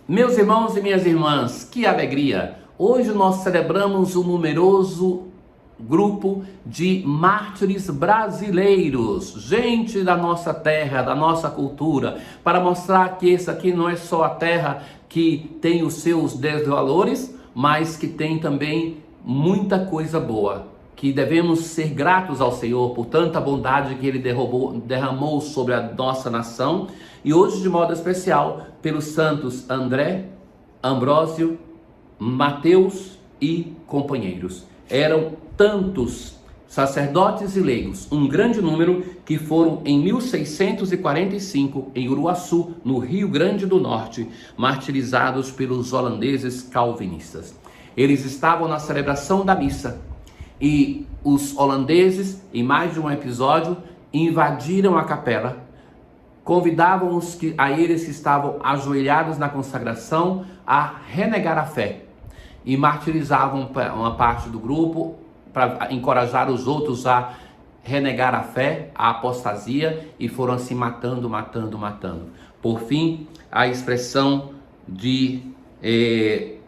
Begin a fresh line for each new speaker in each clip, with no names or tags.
Meus irmãos e minhas irmãs, que alegria! Hoje nós celebramos um numeroso grupo de mártires brasileiros, gente da nossa terra, da nossa cultura, para mostrar que essa aqui não é só a terra que tem os seus desvalores, mas que tem também muita coisa boa, que devemos ser gratos ao Senhor por tanta bondade que Ele derramou sobre a nossa nação, e hoje de modo especial pelos santos André, Ambrósio, Mateus e companheiros. Eram tantos sacerdotes e leigos, um grande número, que foram em 1645 em Uruaçu, no Rio Grande do Norte, martirizados pelos holandeses calvinistas. Eles estavam na celebração da missa e os holandeses, em mais de um episódio, invadiram a capela, convidavam a eles que estavam ajoelhados na consagração a renegar a fé e martirizavam uma parte do grupo para encorajar os outros a renegar a fé, a apostasia, e foram assim matando. Por fim, a expressão de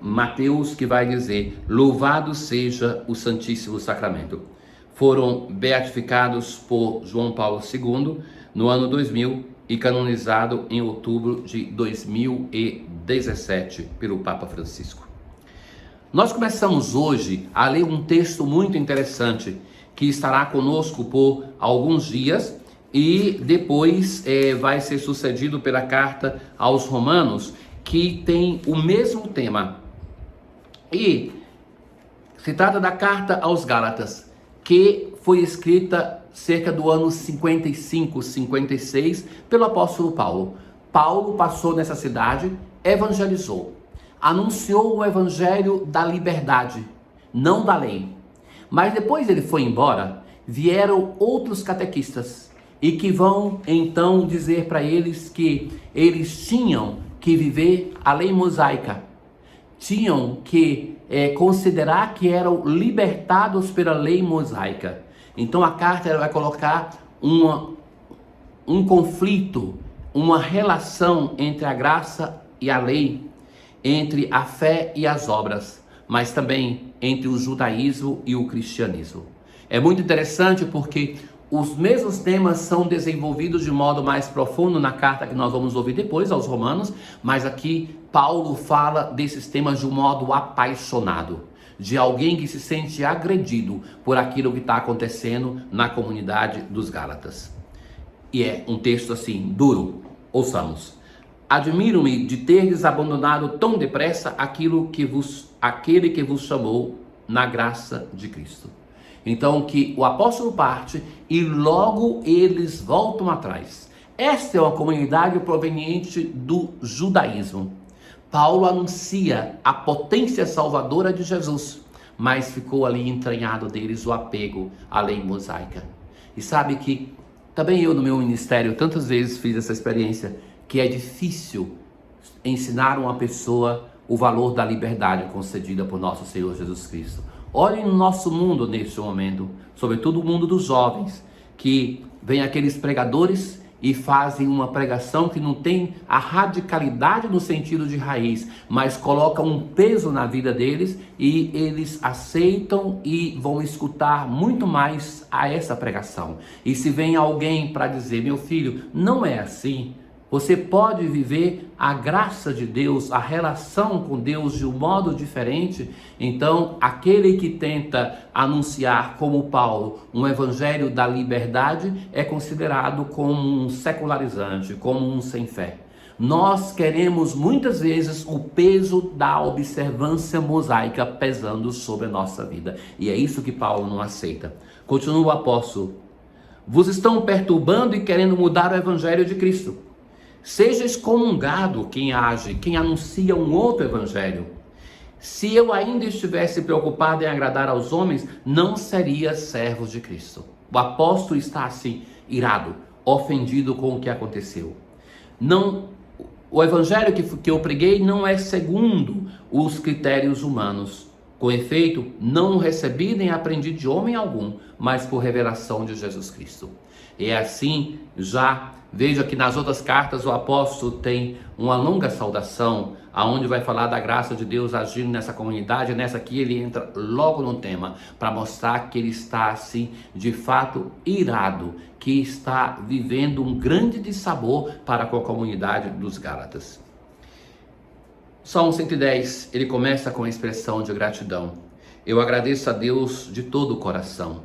Mateus, que vai dizer: louvado seja o Santíssimo Sacramento. Foram beatificados por João Paulo II no ano 2000 e canonizado em outubro de 2017 pelo Papa Francisco. Nós começamos hoje a ler um texto muito interessante que estará conosco por alguns dias e depois vai ser sucedido pela carta aos Romanos, que tem o mesmo tema. E se trata da carta aos Gálatas, que foi escrita cerca do ano 55, 56, pelo apóstolo Paulo. Paulo passou nessa cidade, evangelizou, anunciou o evangelho da liberdade, não da lei. Mas depois ele foi embora, vieram outros catequistas e que vão então dizer para eles que eles tinham que viver a lei mosaica, tinham que considerar que eram libertados pela lei mosaica. Então a carta ela vai colocar um conflito, uma relação entre a graça e a lei, entre a fé e as obras, mas também entre o judaísmo e o cristianismo. É muito interessante porque os mesmos temas são desenvolvidos de modo mais profundo na carta que nós vamos ouvir depois aos Romanos, mas aqui Paulo fala desses temas de um modo apaixonado, de alguém que se sente agredido por aquilo que está acontecendo na comunidade dos Gálatas. E é um texto assim, duro. Ouçamos. Admiro-me de teres abandonado tão depressa aquele que vos chamou na graça de Cristo. Então que o apóstolo parte e logo eles voltam atrás. Esta é uma comunidade proveniente do judaísmo. Paulo anuncia a potência salvadora de Jesus, mas ficou ali entranhado deles o apego à lei mosaica. E sabe que também eu no meu ministério tantas vezes fiz essa experiência, que é difícil ensinar uma pessoa o valor da liberdade concedida por nosso Senhor Jesus Cristo. Olhem no nosso mundo neste momento, sobretudo o mundo dos jovens, que vem aqueles pregadores e fazem uma pregação que não tem a radicalidade no sentido de raiz, mas coloca um peso na vida deles e eles aceitam e vão escutar muito mais a essa pregação. E se vem alguém para dizer: meu filho, não é assim, você pode viver a graça de Deus, a relação com Deus de um modo diferente, então aquele que tenta anunciar, como Paulo, um evangelho da liberdade é considerado como um secularizante, como um sem fé. Nós queremos muitas vezes o peso da observância mosaica pesando sobre a nossa vida, e é isso que Paulo não aceita. Continua o apóstolo: vos estão perturbando e querendo mudar o evangelho de Cristo. Seja excomungado quem age, quem anuncia um outro evangelho. Se eu ainda estivesse preocupado em agradar aos homens, não seria servo de Cristo. O apóstolo está assim, irado, ofendido com o que aconteceu. O evangelho que eu preguei não é segundo os critérios humanos. Com efeito, não recebi nem aprendi de homem algum, mas por revelação de Jesus Cristo. E é assim, já veja que nas outras cartas o apóstolo tem uma longa saudação, aonde vai falar da graça de Deus agindo nessa comunidade. Nessa aqui ele entra logo no tema, para mostrar que ele está assim, de fato, irado, que está vivendo um grande dissabor para com a comunidade dos Gálatas. Salmo 110, ele começa com a expressão de gratidão. Eu agradeço a Deus de todo o coração.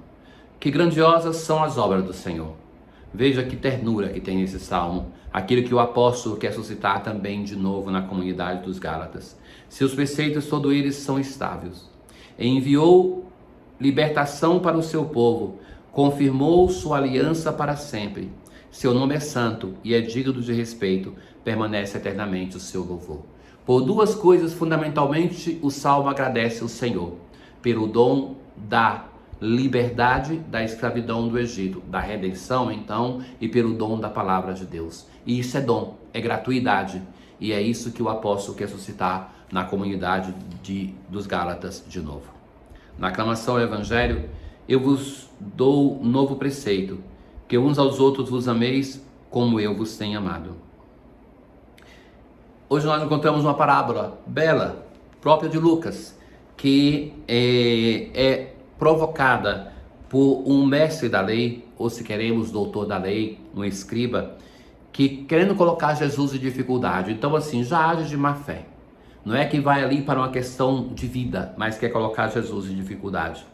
Que grandiosas são as obras do Senhor. Veja que ternura que tem nesse salmo, aquilo que o apóstolo quer suscitar também de novo na comunidade dos Gálatas. Seus preceitos, todos eles são estáveis. Enviou libertação para o seu povo, confirmou sua aliança para sempre. Seu nome é santo e é digno de respeito, permanece eternamente o seu louvor. Por duas coisas, fundamentalmente, o Salmo agradece ao Senhor. Pelo dom da liberdade da escravidão do Egito, da redenção, então, e pelo dom da palavra de Deus. E isso é dom, é gratuidade. E é isso que o apóstolo quer suscitar na comunidade dos Gálatas de novo. Na aclamação ao Evangelho, eu vos dou novo preceito, que uns aos outros vos ameis como eu vos tenho amado. Hoje nós encontramos uma parábola bela, própria de Lucas, que é provocada por um mestre da lei, ou se queremos, doutor da lei, um escriba, que querendo colocar Jesus em dificuldade. Então assim, já age de má fé. Não é que vai ali para uma questão de vida, mas quer colocar Jesus em dificuldade.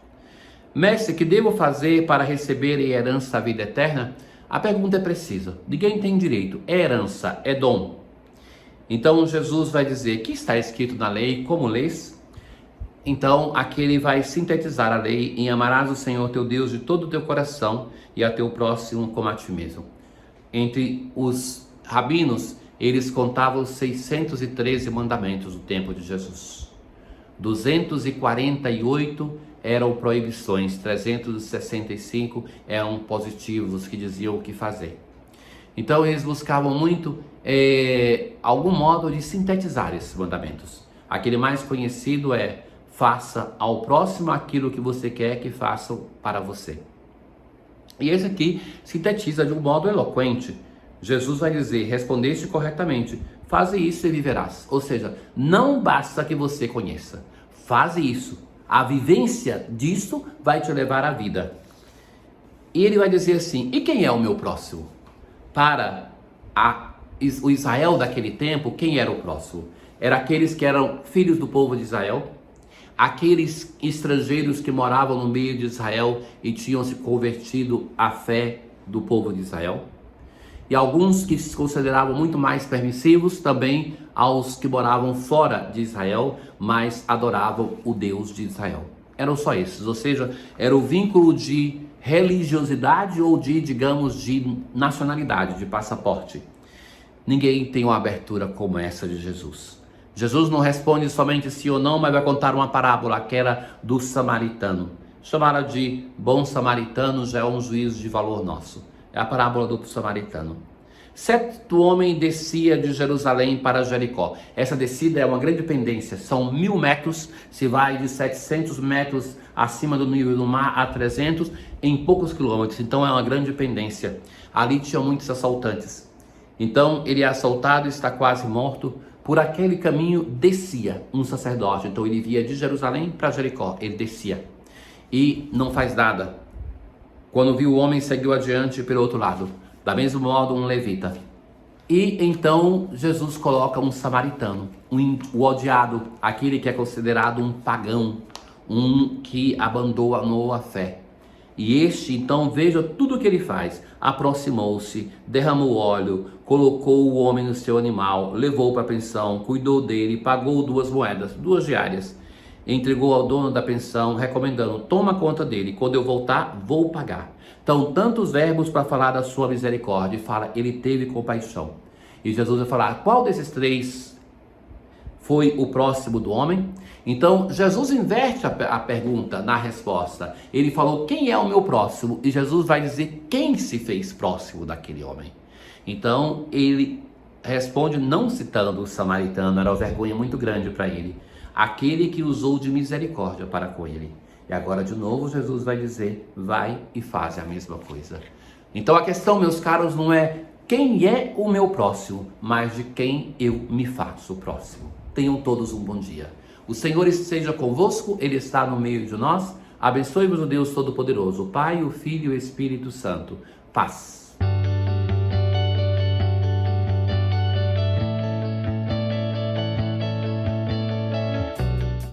Mestre, que devo fazer para receber em herança a vida eterna? A pergunta é precisa. Ninguém tem direito. É herança, é dom. Então Jesus vai dizer, que está escrito na lei, como lês? Então aqui ele vai sintetizar a lei em amarás o Senhor teu Deus de todo o teu coração e a teu próximo como a ti mesmo. Entre os rabinos, eles contavam 613 mandamentos no tempo de Jesus. 248 eram proibições, 365 eram positivos que diziam o que fazer. Então eles buscavam muito algum modo de sintetizar esses mandamentos. Aquele mais conhecido é: faça ao próximo aquilo que você quer que façam para você. E esse aqui sintetiza de um modo eloquente. Jesus vai dizer: respondeste corretamente, faze isso e viverás. Ou seja, não basta que você conheça, faze isso. A vivência disso vai te levar à vida. E ele vai dizer assim: e quem é o meu próximo? Para o Israel daquele tempo, quem era o próximo? Eram aqueles que eram filhos do povo de Israel, aqueles estrangeiros que moravam no meio de Israel e tinham se convertido à fé do povo de Israel, e alguns que se consideravam muito mais permissivos também aos que moravam fora de Israel, mas adoravam o Deus de Israel. Eram só esses, ou seja, era o vínculo de religiosidade ou digamos, de nacionalidade, de passaporte. Ninguém tem uma abertura como essa de Jesus. Jesus não responde somente sim ou não, mas vai contar uma parábola, aquela do samaritano. Chamada de bom samaritano já é um juízo de valor nosso. É a parábola do samaritano. Certo homem descia de Jerusalém para Jericó. Essa descida é uma grande pendência, são 1000 metros, se vai de 700 metros acima do nível do mar a 300 em poucos quilômetros, então é uma grande pendência. Ali tinham muitos assaltantes. Então ele é assaltado e está quase morto. Por aquele caminho descia um sacerdote, então ele via de Jerusalém para Jericó, ele descia e não faz nada. Quando viu o homem, seguiu adiante pelo outro lado, da mesmo modo um levita. E então Jesus coloca um samaritano, o odiado, aquele que é considerado um pagão, um que abandonou a fé. E este, então, veja tudo o que ele faz. Aproximou-se, derramou óleo, colocou o homem no seu animal, levou para a pensão, cuidou dele, pagou 2 moedas, 2 diárias. Entregou ao dono da pensão, recomendando: toma conta dele, quando eu voltar, vou pagar. Então, tantos verbos para falar da sua misericórdia. Fala, ele teve compaixão. E Jesus vai falar: qual desses 3 foi o próximo do homem? Então, Jesus inverte a pergunta na resposta. Ele falou: quem é o meu próximo? E Jesus vai dizer quem se fez próximo daquele homem. Então, ele responde não citando o samaritano, era uma vergonha muito grande para ele. aquele que usou de misericórdia para com ele. E agora de novo Jesus vai dizer, vai e faz a mesma coisa. Então a questão, meus caros, não é quem é o meu próximo, mas de quem eu me faço próximo. Tenham todos um bom dia. O Senhor esteja convosco, Ele está no meio de nós. Abençoe-vos o Deus Todo-Poderoso, o Pai, o Filho e o Espírito Santo. Paz.